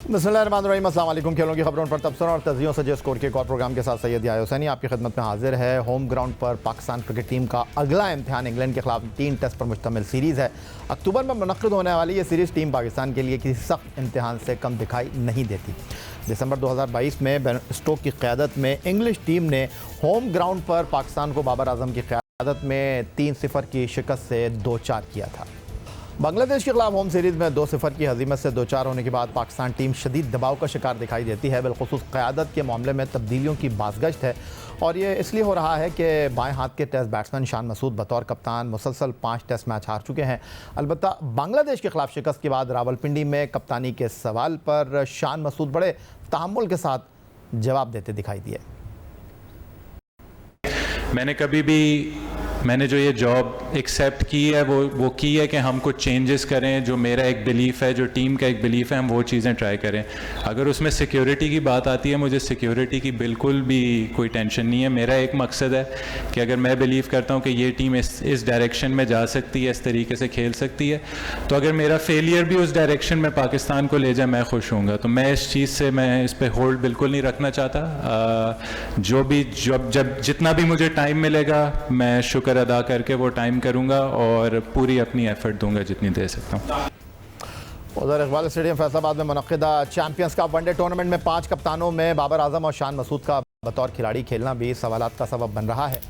बिस्मिल्लाहिर्रहमानिर्रहीम, अस्सलाम वालेकुम। खेलों की खबरों पर तबसरा और तजियों से स्कोर के एक और प्रोग्राम के साथ सैयद याया हुसैनी आपकी खिदमत में हाजिर है। होम ग्राउंड पर पाकिस्तान क्रिकेट टीम का अगला इम्तिहान इंग्लैंड के खिलाफ 3 टेस्ट पर मुश्तमिल सीरीज़ है। अक्टूबर में मुनक़्क़िद होने वाली ये सीरीज़ टीम पाकिस्तान के लिए किसी सख्त इम्तिहान से कम दिखाई नहीं देती। दिसंबर 2022 में बेन स्टोक की क़यादत में इंग्लिश टीम ने होम ग्राउंड पर पाकिस्तान को बाबर आजम की क़यादत में 3-0 की शिकस्त से 2-4 किया था। बांग्लादेश के खिलाफ होम सीरीज़ में 2-0 की हज़ीमत से 2-4 होने के बाद पाकिस्तान टीम शदीद दबाव का शिकार दिखाई देती है। बिलखुसूस क़यादत के मामले में तब्दीलियों की बाज़गश्त है और ये इसलिए हो रहा है कि बाएं हाथ के टेस्ट बैट्समैन शान मसूद बतौर कप्तान मुसलसल 5 टेस्ट मैच हार चुके हैं। अलबत्ता बांग्लादेश के खिलाफ शिकस्त के बाद रावलपिंडी में कप्तानी के सवाल पर शान मसूद बड़े तहम्मुल के साथ जवाब देते दिखाई दिए। मैंने जो ये जॉब एक्सेप्ट की है वो की है कि हम कुछ चेंजेस करें। जो मेरा एक बिलीफ है, जो टीम का एक बिलीफ है, हम वो चीज़ें ट्राई करें। अगर उसमें सिक्योरिटी की बात आती है, मुझे सिक्योरिटी की बिल्कुल भी कोई टेंशन नहीं है। मेरा एक मकसद है कि अगर मैं बिलीव करता हूँ कि ये टीम इस डायरेक्शन में जा सकती है, इस तरीके से खेल सकती है, तो अगर मेरा फेलियर भी उस डायरेक्शन में पाकिस्तान को ले जाए, मैं खुश होऊंगा। तो मैं इस चीज़ से मैं इस पर होल्ड बिल्कुल नहीं रखना चाहता। जितना भी मुझे टाइम मिलेगा, मैं शुक्र अदा करके वो टाइम करूंगा और पूरी अपनी एफर्ट दूंगा जितनी दे सकता हूं। उधर इकबाल स्टेडियम फैसलाबाद में मुनक़्क़िदा चैंपियंस कप वनडे टूर्नामेंट में 5 कप्तानों में बाबर आजम और शान मसूद का बतौर खिलाड़ी खेलना भी सवालात का सबब बन रहा है।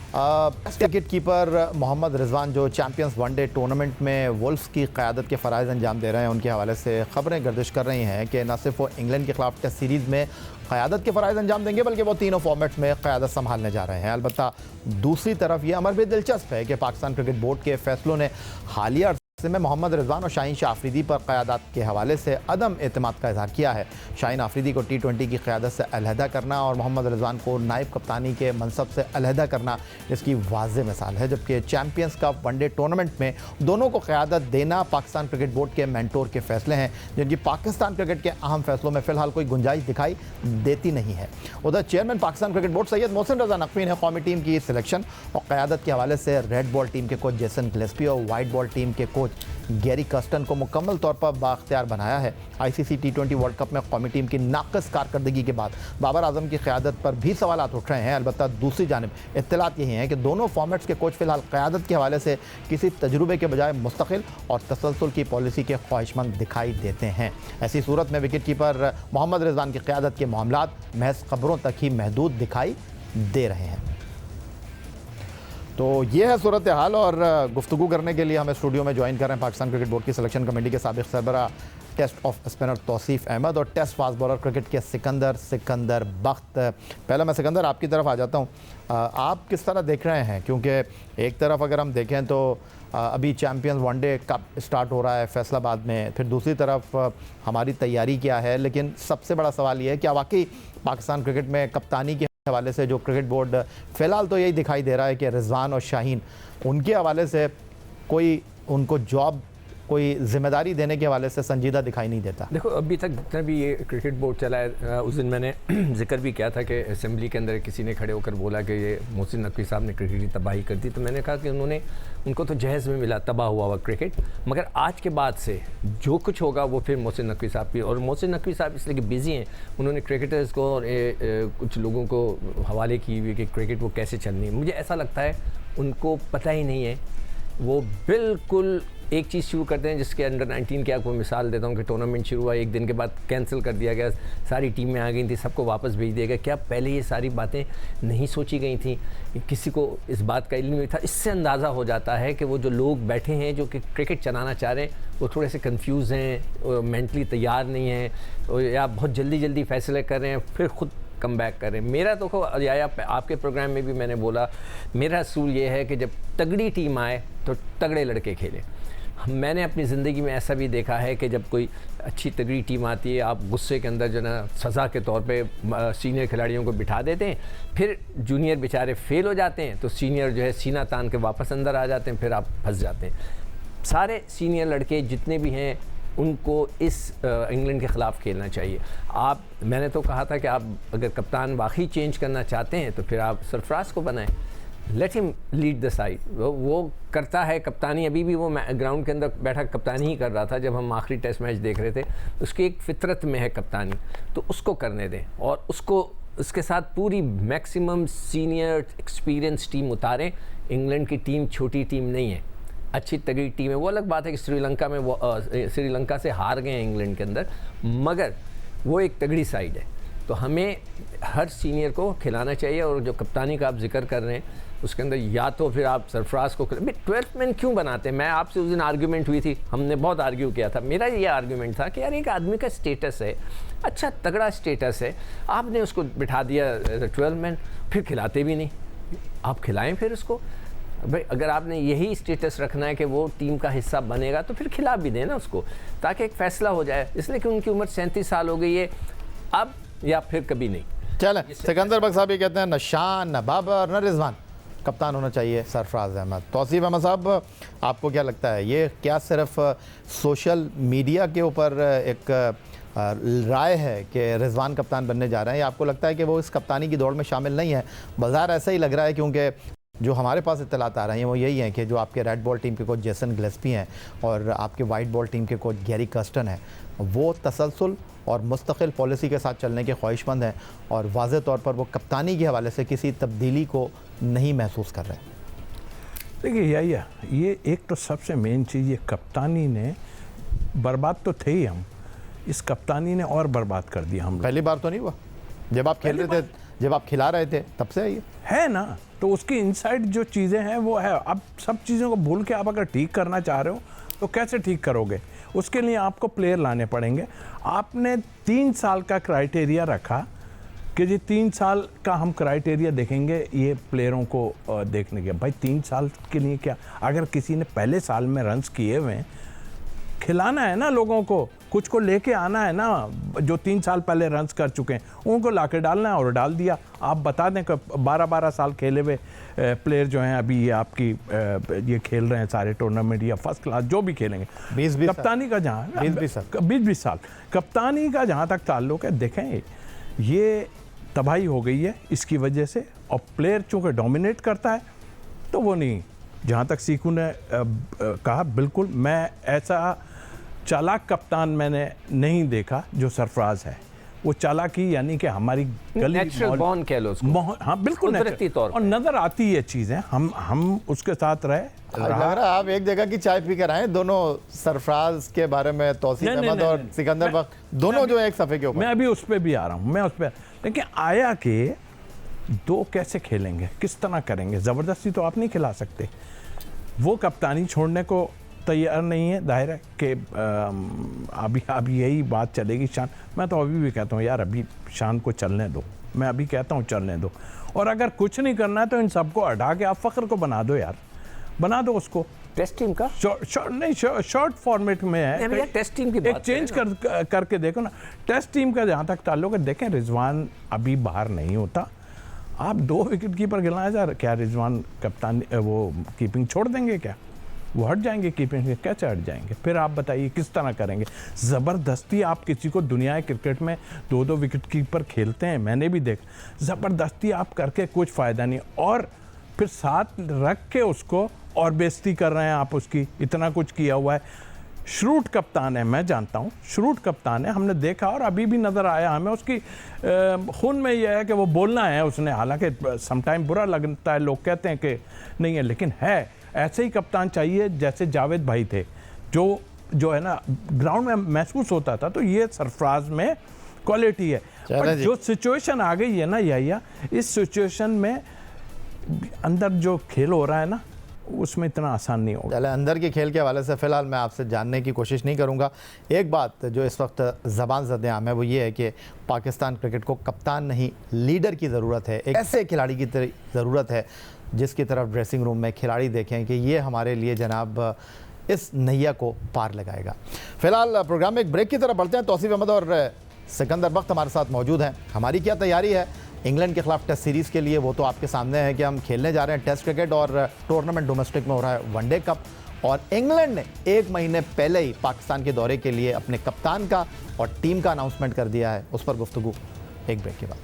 विकेट कीपर मोहम्मद रिजवान जो चैंपियंस वनडे टूर्नामेंट में वुल्फ्स की क़यादत के फ़राइज़ अंजाम दे रहे हैं, उनके हवाले से ख़बरें गर्दिश कर रही हैं कि न सिर्फ वो इंग्लैंड के ख़िलाफ़ टेस्ट सीरीज़ में क़यादत के फ़राइज़ अंजाम देंगे, बल्कि वो तीनों फॉर्मेट्स में क़यादत संभालने जा रहे हैं। अलबत्ता दूसरी तरफ ये अमर भी दिलचस्प है कि पाकिस्तान क्रिकेट बोर्ड के फ़ैसलों ने हालिया में मोहम्मद रिजवान और शाहीन शाह आफरीदी पर क़यादत के हवाले से अदम एतमाद का इज़हार किया है। शाहीन आफरीदी को T20 की क़यादत से अलहदा करना और मोहम्मद रिजवान को नायब कप्तानी के मनसब से अलहदा करना इसकी वाज़ेह मिसाल है। जबकि चैंपियंस कप वनडे टूर्नामेंट में दोनों को क़यादत देना पाकिस्तान क्रिकेट बोर्ड के मेंटोर के फ़ैसले हैं, जिनकी पाकिस्तान क्रिकेट के अहम फ़ैसलों में फ़िलहाल कोई गुंजाइश दिखाई देती नहीं है। उधर chairman Pakistan cricket board Syed Mohsin Raza Naqvi ने कौमी टीम की सिलेक्शन और क़यादत के हवाले से रेड बॉल टीम के कोच जेसन गिलेस्पी और वाइट बॉल टीम के कोच गैरी कस्टन को मुकम्मल तौर पर बाख्तियार बनाया है। ICC T20 वर्ल्ड कप में कौमी टीम की नाक़िस कारकर्दगी के बाद बाबर आजम की क़यादत पर भी सवालात उठ रहे हैं। अलबत्ता दूसरी जानिब इत्तलात यही हैं कि दोनों फॉर्मेट्स के कोच फ़िलहाल क़यादत के हवाले से किसी तजुर्बे के बजाय मुस्तकिल और तसलसल की पॉलिसी के ख्वाहिशमंद दिखाई देते हैं। ऐसी सूरत में विकेट कीपर मोहम्मद रिजवान की क़यादत के मामलात महज खबरों तक ही महदूद दिखाई दे रहे हैं। तो ये है सूरत हाल और गुफ्तगू करने के लिए हमें स्टूडियो में ज्वाइन कर रहे हैं पाकिस्तान क्रिकेट बोर्ड की सिलेक्शन कमेटी के साबिक़ सरबराह test off spinner Tauseef Ahmed और टेस्ट फास्ट बॉलर क्रिकेट के सिकंदर बख्त। पहले मैं सिकंदर आपकी तरफ आ जाता हूँ, आप किस तरह देख रहे हैं? क्योंकि एक तरफ अगर हम देखें तो अभी चैम्पियंस वनडे कप स्टार्ट हो रहा है फैसलाबाद में, फिर दूसरी तरफ हमारी तैयारी क्या है, लेकिन सबसे बड़ा सवाल ये है कि वाकई पाकिस्तान क्रिकेट में कप्तानी के हवाले से जो क्रिकेट बोर्ड फ़िलहाल तो यही दिखाई दे रहा है कि रिजवान और शाहीन उनके हवाले से कोई उनको जॉब कोई जिम्मेदारी देने के हवाले से संजीदा दिखाई नहीं देता। देखो, अभी तक जितना भी ये क्रिकेट बोर्ड चला है, उस दिन मैंने जिक्र भी किया था कि असेंबली के अंदर किसी ने खड़े होकर बोला कि ये मोहसिन नकवी साहब ने क्रिकेट की तबाही कर दी, तो मैंने कहा कि उनको तो जहेज़ में मिला तबाह हुआ क्रिकेट, मगर आज के बाद से जो कुछ होगा वो फिर मोहसिन नकवी साहब की। और मोहसिन नकवी साहब इसलिए कि बिज़ी हैं, उन्होंने क्रिकेटर्स को और कुछ लोगों को हवाले की हुई कि क्रिकेट वो कैसे चलनी है। मुझे ऐसा लगता है उनको पता ही नहीं है। वो बिल्कुल एक चीज़ शुरू करते हैं, जिसके अंडर 19 की आपको मिसाल देता हूँ कि टूर्नामेंट शुरू हुआ, एक दिन के बाद कैंसिल कर दिया गया, सारी टीमें आ गई थी, सबको वापस भेज दिया गया। क्या पहले ये सारी बातें नहीं सोची गई थी? किसी को इस बात का इल्म नहीं था? इससे अंदाज़ा हो जाता है कि वो जो लोग बैठे हैं जो कि क्रिकेट चलाना चाह रहे हैं, वो थोड़े से कंफ्यूज हैं, मेंटली तैयार नहीं हैं, या बहुत जल्दी फैसले कर रहे हैं, फिर ख़ुद कम बैक करें। मेरा तो आपके प्रोग्राम में भी मैंने बोला, मेरा असूल ये है कि जब तगड़ी टीम आए तो तगड़े लड़के खेलें। मैंने अपनी ज़िंदगी में ऐसा भी देखा है कि जब कोई अच्छी तगड़ी टीम आती है, आप गुस्से के अंदर जो ना सज़ा के तौर पे सीनियर खिलाड़ियों को बिठा देते हैं, फिर जूनियर बेचारे फेल हो जाते हैं, तो सीनियर जो है सीना तान के वापस अंदर आ जाते हैं, फिर आप फंस जाते हैं। सारे सीनियर लड़के जितने भी हैं उनको इस इंग्लैंड के ख़िलाफ़ खेलना चाहिए। मैंने तो कहा था कि आप अगर कप्तान वाकई चेंज करना चाहते हैं तो फिर आप सरफराज को बनाएं। Let him lead the side, वो करता है कप्तानी। अभी भी वो ग्राउंड के अंदर बैठा कप्तानी ही कर रहा था जब हम आखिरी टेस्ट मैच देख रहे थे। उसकी एक फितरत में है कप्तानी, तो उसको करने दें और उसको उसके साथ पूरी मैक्सिमम सीनियर एक्सपीरियंस टीम उतारें। इंग्लैंड की टीम छोटी टीम नहीं है, अच्छी तगड़ी टीम है। वो अलग बात है कि श्रीलंका में वो श्रीलंका से हार गए हैं इंग्लैंड के अंदर, मगर वो एक तगड़ी साइड है। तो हमें हर सीनियर को खिलाना चाहिए। और जो कप्तानी का आप जिक्र कर रहे हैं उसके अंदर या तो फिर आप सरफराज को 12th मैन क्यों बनाते हैं। मैं आपसे उस दिन आर्ग्यूमेंट हुई थी, हमने बहुत आर्ग्यू किया था। मेरा ये आर्ग्यूमेंट था कि यार एक आदमी का स्टेटस है, अच्छा तगड़ा स्टेटस है, आपने उसको बिठा दिया 12 मैन, फिर खिलाते भी नहीं। आप खिलाएं फिर उसको भाई। अगर आपने यही स्टेटस रखना है कि वो टीम का हिस्सा बनेगा तो फिर खिला भी देना उसको, ताकि एक फैसला हो जाए। इसलिए कि उनकी उम्र 37 साल हो गई है अब या फिर कभी नहीं। चलें, सिकंदर बख्श साहब ये कहते हैं न शान न बाबर न रिजवान, कप्तान होना चाहिए सरफराज अहमद। तौसीफ अहमद साहब, आपको क्या लगता है, ये क्या सिर्फ सोशल मीडिया के ऊपर एक राय है कि रिजवान कप्तान बनने जा रहे हैं, या आपको लगता है कि वो इस कप्तानी की दौड़ में शामिल नहीं है? बाज़ार ऐसा ही लग रहा है, क्योंकि जो हमारे पास इत्तलात आ रही हैं वो यही हैं कि जो आपके रेड बॉल टीम के कोच जेसन गिलेस्पी हैं और आपके वाइट बॉल टीम के कोच गैरी कर्स्टन हैं, वो तसलसल और मुस्तकिल पॉलिसी के साथ चलने के ख्वाहिशमंद हैं और वाज़े तौर पर वो कप्तानी के हवाले से किसी तब्दीली को नहीं महसूस कर रहे। देखिए ये एक तो सबसे मेन चीज़, ये कप्तानी ने बर्बाद तो थे ही हम, इस कप्तानी ने और बर्बाद कर दिया हम। पहली बार तो नहीं हुआ, जब आप खेल रहे थे, जब आप खिला रहे थे तब से है ना। तो उसकी इनसाइड जो चीज़ें हैं वो है। अब सब चीज़ों को भूल के आप अगर ठीक करना चाह रहे हो तो कैसे ठीक करोगे? उसके लिए आपको प्लेयर लाने पड़ेंगे। आपने 3 साल का क्राइटेरिया रखा कि जी 3 साल का हम क्राइटेरिया देखेंगे ये प्लेयरों को देखने के। भाई 3 साल के लिए क्या, अगर किसी ने पहले साल में रन्स किए हुए हैं, खिलाना है ना लोगों को, कुछ को लेके आना है ना। जो 3 साल पहले रन्स कर चुके हैं उनको लाके डालना है और डाल दिया। आप बता दें कि 12-12 साल खेले हुए प्लेयर जो हैं अभी ये आपकी ये खेल रहे हैं सारे टूर्नामेंट या फर्स्ट क्लास जो भी खेलेंगे। 20-20 कप्तानी का जहाँ 20-20 साल कप्तानी का जहाँ तक ताल्लुक है, देखें ये तबाही हो गई है इसकी वजह से। और प्लेयर चूँकि डोमिनेट करता है तो वो नहीं, जहाँ तक सीकू ने कहा बिल्कुल, मैं ऐसा चालाक कप्तान मैंने नहीं देखा जो सरफराज है। वो चालाकी यानी कि हमारी गली नेचुरल बॉर्न कह लो उसको। हाँ बिल्कुल कुदरती तौर और नज़र आती है चीज़ें। हम उसके साथ रहे। लग रहा है आप एक जगह की चाय पी कर आए दोनों, सरफराज के बारे में तौसीफ अहमद और सिकंदर बख्श दोनों जो एक सफ़े के ऊपर। मैं अभी उस पर भी आ रहा हूँ, मैं उस पर। लेकिन आया कि 2 कैसे खेलेंगे, किस तरह करेंगे? ज़बरदस्ती तो आप नहीं खिला सकते। वो कप्तानी छोड़ने को तैयार नहीं है, जाहिर है कि अभी यही बात चलेगी। शान, मैं तो अभी भी कहता हूँ यार अभी शान को चलने दो, मैं अभी कहता हूँ चलने दो। और अगर कुछ नहीं करना है तो इन सबको हटा के आप फ़ख्र को बना दो यार, बना दो उसको। टेस्ट टीम का शॉर्ट फॉर्मेट में है, टेस्ट टीम की एक चेंज करके देखो ना। टेस्ट टीम का जहाँ तक ताल्लुक है, देखें रिजवान अभी बाहर नहीं होता। आप 2 विकेट कीपर खिलाएं यार, क्या रिजवान कप्तान वो कीपिंग छोड़ देंगे? क्या वो हट जाएंगे कीपिंग से? कैसे हट जाएंगे? फिर आप बताइए किस तरह करेंगे? ज़बरदस्ती आप किसी को, दुनिया क्रिकेट में 2-2 विकेट कीपर खेलते हैं, मैंने भी देख, ज़बरदस्ती आप करके कुछ फ़ायदा नहीं। और फिर साथ रख के उसको और बेइज्जती कर रहे हैं आप उसकी। इतना कुछ किया हुआ है। श्रूट कप्तान है, मैं जानता हूँ श्रूट कप्तान है, हमने देखा और अभी भी नज़र आया हमें उसकी खून में यह है कि वो बोलना है उसने। हालांकि समटाइम बुरा लगता है, लोग कहते हैं कि नहीं है, लेकिन है। ऐसे ही कप्तान चाहिए जैसे जावेद भाई थे, जो है ना ग्राउंड में महसूस होता था। तो ये सरफराज में क्वालिटी है। पर जो सिचुएशन आ गई है ना या इस सिचुएशन में अंदर जो खेल हो रहा है ना, उसमें इतना आसान नहीं होगा। चले, अंदर के खेल के हवाले से फ़िलहाल मैं आपसे जानने की कोशिश नहीं करूंगा। एक बात जो इस वक्त ज़बान ज़द-ए-आम है वो ये है कि पाकिस्तान क्रिकेट को कप्तान नहीं, लीडर की ज़रूरत है। एक ऐसे खिलाड़ी की ज़रूरत है जिसकी तरफ ड्रेसिंग रूम में खिलाड़ी देखें कि ये हमारे लिए जनाब इस नैया को पार लगाएगा। फ़िलहाल प्रोग्राम में एक ब्रेक की तरफ बढ़ते हैं। तौसीफ अहमद और सिकंदर बख्श हमारे साथ मौजूद हैं। हमारी क्या तैयारी है इंग्लैंड के खिलाफ टेस्ट सीरीज़ के लिए, वो तो आपके सामने है कि हम खेलने जा रहे हैं टेस्ट क्रिकेट और टूर्नामेंट डोमेस्टिक में हो रहा है वनडे कप। और इंग्लैंड ने 1 महीने पहले ही पाकिस्तान के दौरे के लिए अपने कप्तान का और टीम का अनाउंसमेंट कर दिया है। उस पर गुफ्तगू एक ब्रेक के बाद।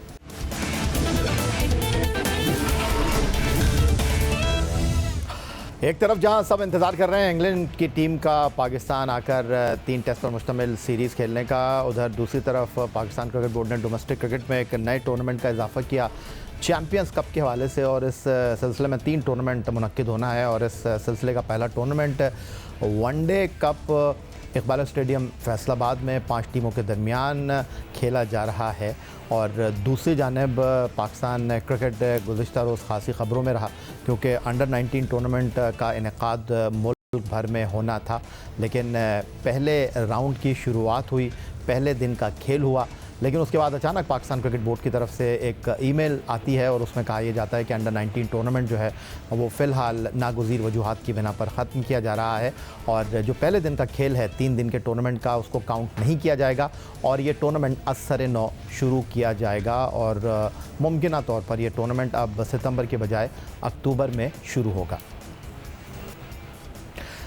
एक तरफ जहां सब इंतज़ार कर रहे हैं इंग्लैंड की टीम का पाकिस्तान आकर 3 टेस्ट पर मुश्तमिल सीरीज़ खेलने का, उधर दूसरी तरफ पाकिस्तान क्रिकेट बोर्ड ने डोमेस्टिक क्रिकेट में एक नए टूर्नामेंट का इजाफा किया चैम्पियंस कप के हवाले से, और इस सिलसिले में 3 टूर्नामेंट मुनक्किद होना है। और इस सिलसिले का पहला tournament one day cup Iqbal stadium Faisalabad में 5 टीमों के दरमियान खेला जा रहा है। और दूसरी जानिब पाकिस्तान क्रिकेट गुज़िश्ता रोज़ ख़ासी ख़बरों में रहा, क्योंकि अंडर 19 टूर्नामेंट का इनेकाद मुल्क भर में होना था, लेकिन पहले राउंड की शुरुआत हुई, पहले दिन का खेल हुआ, लेकिन उसके बाद अचानक पाकिस्तान क्रिकेट बोर्ड की तरफ से एक ईमेल आती है और उसमें कहा यह जाता है कि अंडर 19 टूर्नामेंट जो है वो फ़िलहाल नागुज़ीर वजूहात की बिना पर ख़त्म किया जा रहा है, और जो पहले दिन का खेल है 3 दिन के टूर्नामेंट का, उसको काउंट नहीं किया जाएगा और ये टूर्नामेंट असर-ए-नौ शुरू किया जाएगा। और मुमकिन तौर पर यह टूर्नामेंट अब सितंबर के बजाय अक्टूबर में शुरू होगा।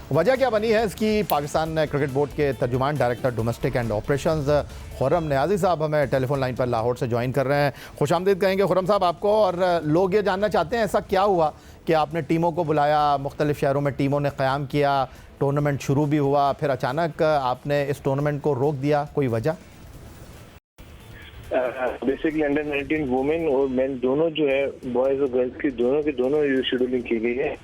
वजह क्या बनी है इसकी, पाकिस्तान क्रिकेट बोर्ड के तर्जुमान director domestic and operations Khurram Niazi साहब हमें टेलीफोन लाइन पर लाहौर से ज्वाइन कर रहे हैं। खुशामदीद कहेंगे खुर्रम साहब आपको। और लोग ये जानना चाहते हैं ऐसा क्या हुआ कि आपने टीमों को बुलाया, मुख्तलिफ़ शहरों में टीमों ने क़याम किया, टूर्नामेंट शुरू भी हुआ, फिर अचानक आपने इस टूर्नामेंट को रोक दिया, कोई वजह? बेसिकली अंडर 19 वुमेन और मेन दोनों जो है, बॉयज़ और गर्ल्स की दोनों शेड्यूलिंग की गई है।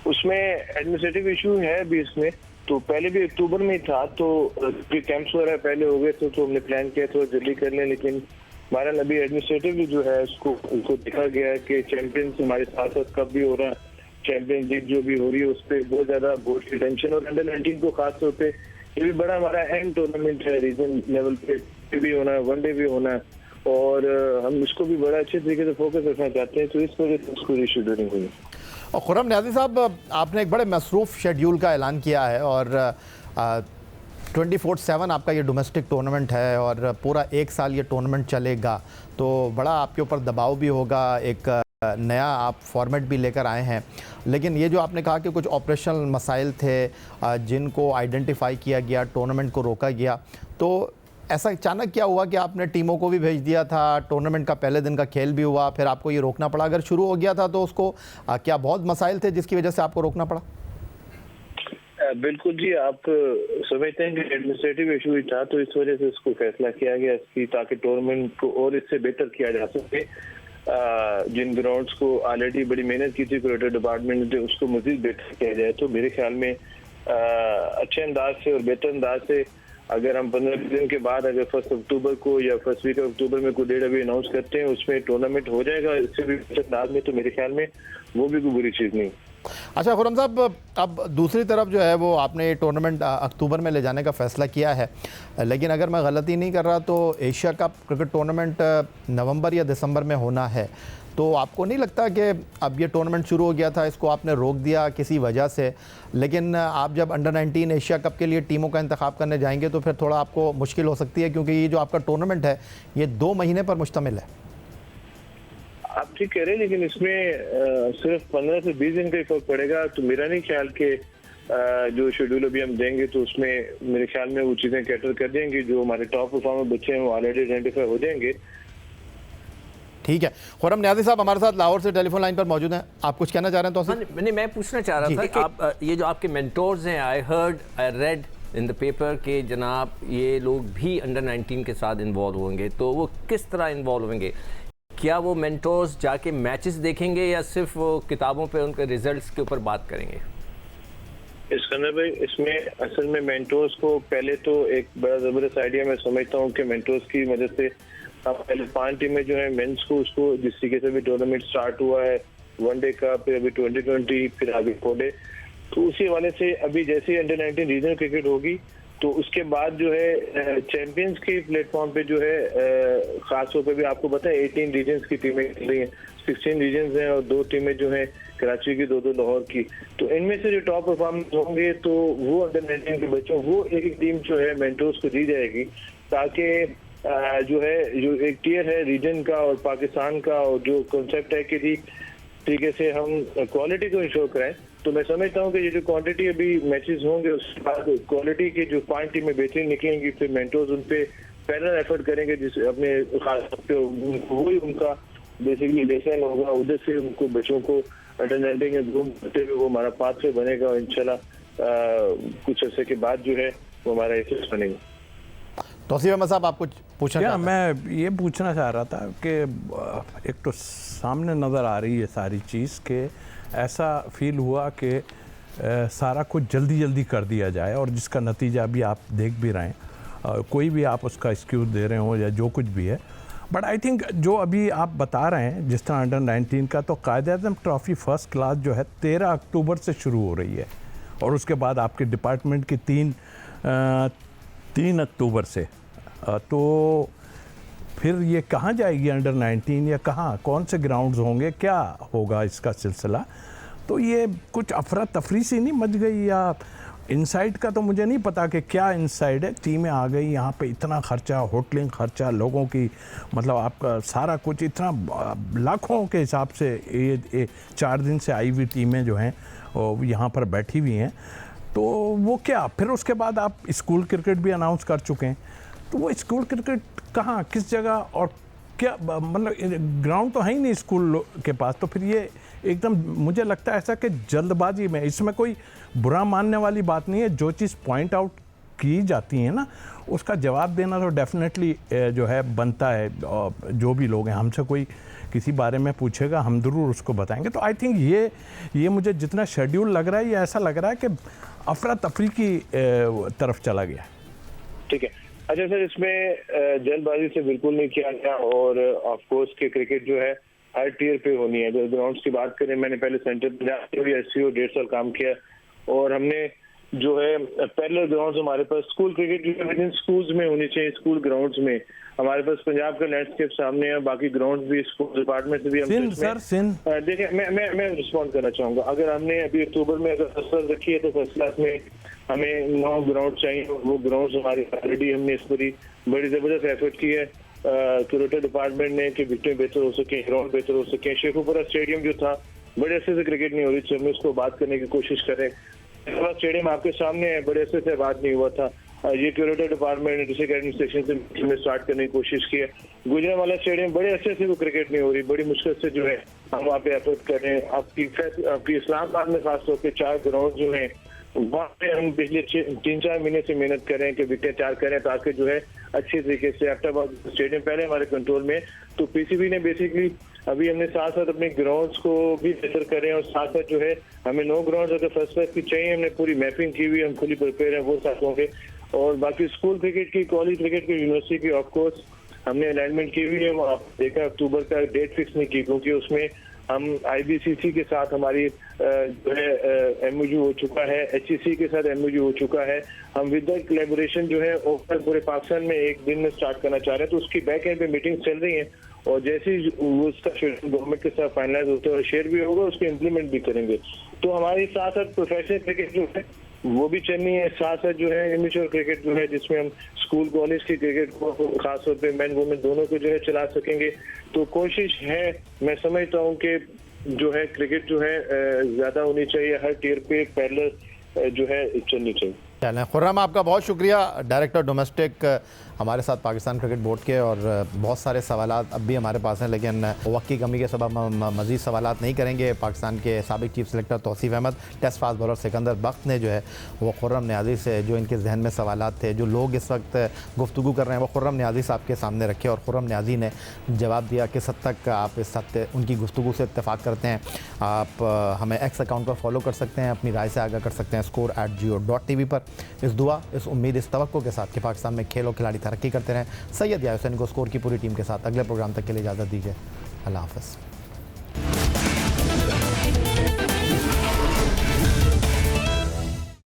उसमें एडमिनिस्ट्रेटिव इशू है भी इसमें, तो पहले भी अक्टूबर में था, तो कैंप्स वगैरह पहले हो गए थे, तो हमने प्लान किया थोड़ा जल्दी कर लें, लेकिन बहरहाल अभी एडमिनिस्ट्रेटिव जो है उसको देखा गया कि चैंपियंस हमारे साथ साथ कब भी हो रहा है, चैंपियंस लीग जो भी हो रही है उस पर बहुत ज़्यादा बोर्ड की टेंशन, और अंडर 19 को खास तौर पर ये भी बड़ा हमारा अहम टूर्नामेंट है, रीजन लेवल पे भी होना है, वनडे भी होना है, और हम इसको भी बड़ा अच्छे तरीके से फोकस रखना चाहते हैं, तो इस वजह से उसको रीशेड्यूलिंग हुई। और खुर्रम नियाज़ी साहब, आपने एक बड़े मसरूफ़ शेड्यूल का ऐलान किया है और 24/7 आपका ये डोमेस्टिक टूर्नामेंट है और पूरा 1 साल ये टूर्नामेंट चलेगा, तो बड़ा आपके ऊपर दबाव भी होगा, एक नया आप फॉर्मेट भी लेकर आए हैं, लेकिन ये जो आपने कहा कि कुछ ऑपरेशनल मसाइल थे जिनको आइडेंटिफाई किया गया, टूर्नामेंट को रोका गया, तो ऐसा अचानक क्या हुआ कि आपने टीमों को भी भेज दिया था, टूर्नामेंट का पहले दिन का खेल भी हुआ, फिर आपको ये रोकना पड़ा? अगर शुरू हो गया था तो उसको क्या बहुत मसाइल थे जिसकी वजह से आपको रोकना पड़ा? बिल्कुल जी, आप समझते हैं कि एडमिनिस्ट्रेटिव इशू ही था, तो इस वजह से उसको फैसला किया गया इसकी, ताकि टूर्नामेंट को और इससे बेहतर किया जा सके। जिन ग्राउंड्स को ऑलरेडी बड़ी मेहनत की थी क्रिकेट डिपार्टमेंट ने, उसको मजीद बेहतर किया जाए, तो मेरे ख्याल में अच्छे अंदाज से और बेहतर अंदाज से अगर हम 15 दिन के बाद अगर 1 अक्टूबर को या फर्स्ट वीक अक्टूबर में कोई डेट अभी अनाउंस करते हैं, उसमें टूर्नामेंट हो जाएगा इससे भी बेहतर अंदाज में, तो मेरे ख्याल में वो भी कोई बुरी चीज़ नहीं। अच्छा खुर्रम साहब, अब दूसरी तरफ जो है वो आपने ये टूर्नामेंट अक्टूबर में ले जाने का फ़ैसला किया है, लेकिन अगर मैं गलती नहीं कर रहा तो एशिया कप क्रिकेट टूर्नामेंट नवंबर या दिसंबर में होना है, तो आपको नहीं लगता कि अब ये टूर्नामेंट शुरू हो गया था, इसको आपने रोक दिया किसी वजह से, लेकिन आप जब अंडर 19 एशिया कप के लिए टीमों का इंतखाब करने जाएंगे तो फिर थोड़ा आपको मुश्किल हो सकती है, क्योंकि ये जो आपका टूर्नामेंट है ये 2 महीने पर मुश्तमिल है। आप ठीक कह रहे हैं, लेकिन इसमें सिर्फ 15 से 20 दिन का ही फर्क पड़ेगा, तो मेरा नहीं ख्याल कि जो शेड्यूल अभी हम देंगे तो उसमें मेरे ख्याल में वो चीज़ें कैटर कर देंगी, जो हमारे टॉप परफॉर्मर बच्चे हैं वो ऑलरेडी आइडेंटिफाई हो जाएंगे। ठीक है, खुर्रम नियाज़ी साहब हमारे साथ लाहौर से टेलीफोन लाइन पर मौजूद हैं, आप कुछ कहना चाह रहे हैं? तो मैं पूछना चाह रहा था कि आप ये जो आपके मेंटोर्स हैं, I read in the paper के जनाब ये लोग भी अंडर 19 के साथ इन्वॉल्व होंगे, तो वो किस तरह इन्वॉल्व होंगे? क्या वो मेंटोर्स जाके मैचेस देखेंगे या सिर्फ वो किताबों पे उनके रिजल्ट्स के ऊपर बात करेंगे? इस्कंदर भाई, इसमें असल में मेंटोर्स को पहले तो एक बड़ा ज़बरदस्त आइडिया मैं समझता हूँ कि मेंटोर्स की मदद से अब पहले 5 टीमें जो है मेंस को उसको जिस तरीके से भी टूर्नामेंट स्टार्ट हुआ है, वनडे का, फिर अभी 2020, फिर आगे 4 तो उसी वाले से अभी जैसे अंडर 19 रीजनल क्रिकेट होगी तो उसके बाद जो है चैंपियंस के प्लेटफॉर्म पे जो है खास तौर पे भी आपको पता है 18 रीजन्स की टीमें खेल रही हैं, 16 रीजन्स हैं और 2 टीमें जो हैं कराची की, 2 लाहौर की, तो इनमें से जो टॉप परफॉर्मेंस होंगे तो वो अंडर 19 के बच्चों वो एक टीम जो है मेंटोर्स को दी जाएगी, ताकि जो है जो एक टियर है रीजन का और पाकिस्तान का, और जो कॉन्सेप्ट है कि तरीके से हम क्वालिटी को इंश्योर कराएं, तो मैं समझता हूँ कि ये जो क्वांटिटी अभी मैचेस होंगे उसके बाद क्वालिटी की जो 5 टीमें बेहतरीन निकलेंगी, फिर मेंटोर्स उन पे पैरेलल एफर्ट करेंगे, जिस अपने खास वही उनका बेसिकली लेसन होगा, उधर से उनको बच्चों को अंडर 19 के ग्रूम करते हुए वो हमारा पाथवे बनेगा और इंशाल्लाह कुछ अर्से के बाद जो है वो हमारा एसेस बनेगा। तौसीफ अहमद साहब, आप कुछ पूछना क्या चाहते हैं? मैं ये पूछना चाह रहा था कि एक तो सामने नज़र आ रही है सारी चीज़ कि ऐसा फील हुआ कि सारा कुछ जल्दी जल्दी कर दिया जाए और जिसका नतीजा भी आप देख भी रहे हैं, कोई भी आप उसका एक्सक्यूज़ दे रहे हो या जो कुछ भी है, बट आई थिंक जो अभी आप बता रहे हैं जिस तरह अंडर 19 का, तो कायदे-आज़म ट्रॉफ़ी फर्स्ट क्लास जो है 13 अक्टूबर से शुरू हो रही है और उसके बाद आपके डिपार्टमेंट की 3 अक्टूबर से, तो फिर ये कहाँ जाएगी अंडर 19 या कहाँ, कौन से ग्राउंड्स होंगे, क्या होगा इसका सिलसिला? तो ये कुछ अफरा तफरी सी नहीं मच गई या इनसाइड का तो मुझे नहीं पता कि क्या इनसाइड है। टीमें आ गई यहाँ पे, इतना खर्चा, होटलिंग खर्चा, लोगों की मतलब आपका सारा कुछ इतना लाखों के हिसाब से ये 4 दिन से आई हुई टीमें जो हैं वो यहाँ पर बैठी हुई हैं, तो वो क्या फिर उसके बाद आप स्कूल क्रिकेट भी अनाउंस कर चुके हैं, तो वो स्कूल क्रिकेट कहाँ, किस जगह और क्या, मतलब ग्राउंड तो है ही नहीं स्कूल के पास, तो फिर ये एकदम मुझे लगता है ऐसा कि जल्दबाजी में, इसमें कोई बुरा मानने वाली बात नहीं है, जो चीज़ पॉइंट आउट की जाती है ना उसका जवाब देना तो डेफिनेटली जो है बनता है। जो भी लोग हैं, हमसे कोई किसी बारे में पूछेगा हम ज़रूर उसको बताएंगे। तो आई थिंक ये मुझे जितना शेड्यूल लग रहा है ये ऐसा लग रहा है कि अफरा तफरी की तरफ चला गया। ठीक है, अच्छा सर, इसमें जल्दबाजी से बिल्कुल नहीं किया गया और ऑफ कोर्स के क्रिकेट जो है हर टियर पे होनी है। जब ग्राउंड्स की बात करें, मैंने पहले सेंटर पंजाब के भी SCO 1.5 साल काम किया और हमने जो है पैरेलल ग्राउंड्स हमारे पास स्कूल क्रिकेट जो विद इन स्कूल्स में होनी चाहिए, स्कूल ग्राउंड्स में हमारे पास पंजाब का लैंडस्केप सामने है, बाकी ग्राउंड भी स्कूल डिपार्टमेंट से भी हम देखिए मैं रिस्पॉन्ड करना चाहूंगा। अगर हमने अभी अक्टूबर में अगर फर्स्ट क्लास रखी है तो फर्स्ट क्लास में हमें 9 ग्राउंड चाहिए, वो ग्राउंड हमारी ऑलरेडी हमने इस पर बड़ी जबरदस्त एफर्ट की है क्यूरेटर डिपार्टमेंट ने कि विकेटें बेहतर हो सके, ग्राउंड बेहतर हो सके। शेखुपुरा स्टेडियम जो था बड़े अच्छे से क्रिकेट नहीं हो रही थी, हमने उसको बात करने की कोशिश करें। स्टेडियम आपके सामने है, बड़े अच्छे से बात नहीं हुआ था, ये क्यूरेटर डिपार्टमेंट ने डिस्ट्रिक्ट एडमिनिस्ट्रेशन से स्टार्ट करने की कोशिश की है। गुजरांवाला स्टेडियम बड़े अच्छे से वो क्रिकेट नहीं हो रही, बड़ी मुश्किल से जो है हम वहाँ पे एफर्ट कर रहे हैं। आपकी इस्लामाबाद में खासतौर पर 4 ग्राउंड जो है वहाँ पे हम पिछले 3-4 महीने से मेहनत कर रहे हैं कि विकेट तैयार करें ताकि जो है अच्छे तरीके से अहमदाबाद स्टेडियम पहले हमारे कंट्रोल में। तो PCB ने बेसिकली अभी हमने साथ साथ अपने ग्राउंड्स को भी बेहतर करें और साथ साथ जो है हमें 9 ग्राउंड अगर फर्स्ट क्लास की चाहिए, हमने पूरी मैपिंग की हुई, हम खुली प्रिपेयर हैं, वो साथ होंगे। और बाकी स्कूल क्रिकेट की, कॉलेज क्रिकेट की, यूनिवर्सिटी की ऑफकोर्स हमने अलाइनमेंट की हुई है। वो आप देखा अक्टूबर का डेट फिक्स नहीं की क्योंकि उसमें हम IBCC के साथ हमारी जो है MOU हो चुका है, HEC के साथ MOU हो चुका है। हम विद द कोलैबोरेशन जो है ओवर पूरे पाकिस्तान में एक दिन में स्टार्ट करना चाह रहे हैं, तो उसकी बैक एंड पे मीटिंग चल रही है और जैसे ही उसका शेड्यूल गवर्नमेंट के साथ फाइनलाइज होता है और शेयर भी होगा, उसको इम्प्लीमेंट भी करेंगे। तो हमारे साथ साथ प्रोफेशनल क्रिकेट जो है वो भी चलनी है, साथ साथ जो है इमेच्योर क्रिकेट जो है जिसमें हम स्कूल कॉलेज की क्रिकेट को खासतौर पे मैन वुमेन दोनों को जो है चला सकेंगे। तो कोशिश है, मैं समझता हूँ कि जो है क्रिकेट जो है ज्यादा होनी चाहिए, हर टियर पे पैरेलल जो है चलनी चाहिए। चलें, खुर्रम आपका बहुत शुक्रिया, डायरेक्टर डोमेस्टिक हमारे साथ पाकिस्तान क्रिकेट बोर्ड के। और बहुत सारे सवालात अब भी हमारे पास हैं लेकिन वक्त की कमी के सबब हम मज़ीद सवालात नहीं करेंगे। पाकिस्तान के साबिक chief selector Tauseef Ahmed, test fast bowler Sikandar Bakht ने जो है वो खुर्रम न्याज़ी से जो इनके जहन में सवालात थे, जो लोग इस वक्त गुफ्तगू कर रहे हैं, वो खुर्रम न्याज़ी साहब के सामने रखे और खुर्रम न्याज़ी ने जवाब दिया किस हद तक आप इस हद उनकी गुफ्तगू से इत्तेफाक करते हैं। आप हमें X अकाउंट पर फॉलो कर सकते हैं, अपनी राय से आगाह कर सकते हैं score@geo.tv पर। इस दुआ, इस उम्मीद, इस तवक्को के साथ कि पाकिस्तान में खेल और खिलाड़ी तरक्की करते रहें। सैयद या हुसैन को स्कोर की पूरी टीम के साथ अगले प्रोग्राम तक के लिए इजाज़त दीजिए। अल्लाह हाफ़िज़।